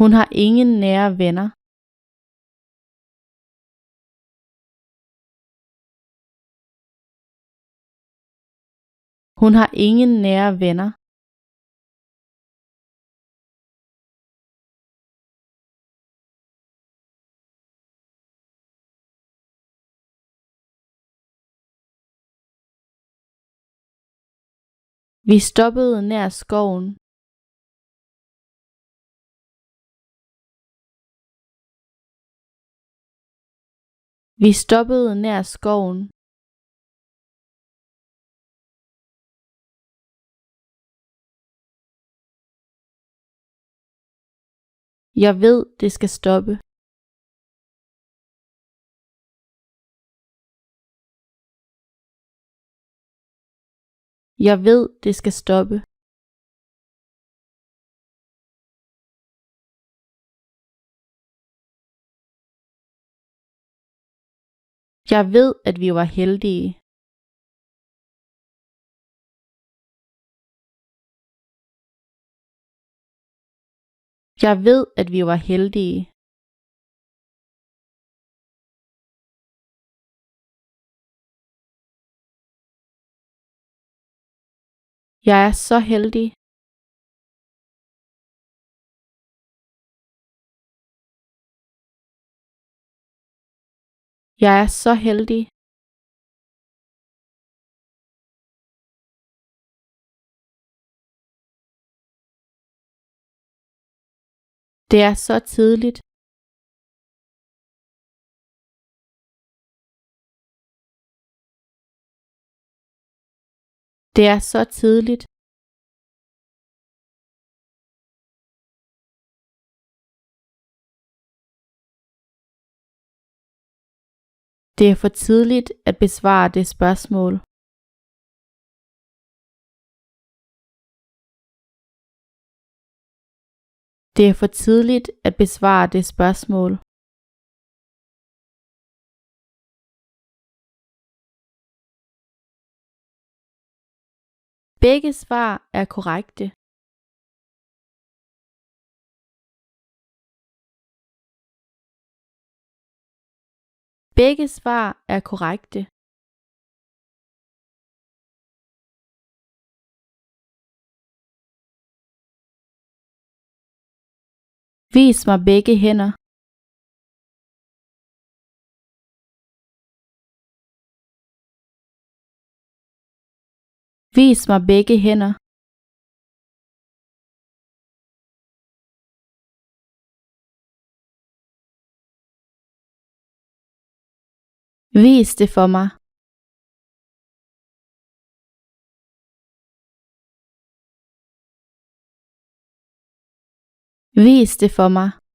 Hun har ingen nære venner. Hun har ingen nære venner. Vi stoppede nær skoven. Vi stoppede nær skoven. Jeg ved, det skal stoppe. Jeg ved, det skal stoppe. Jeg ved, at vi var heldige. Jeg ved, at vi var heldige. Jeg er så heldig. Jeg er så heldig. Det er så tidligt. Det er så tidligt. Det er for tidligt at besvare det spørgsmål. Det er for tidligt at besvare det spørgsmål. Begge svar er korrekte. Begge svar er korrekte. Vis mig begge hænder. Vis mig begge hænder. Vis det for mig. Vis det for mig.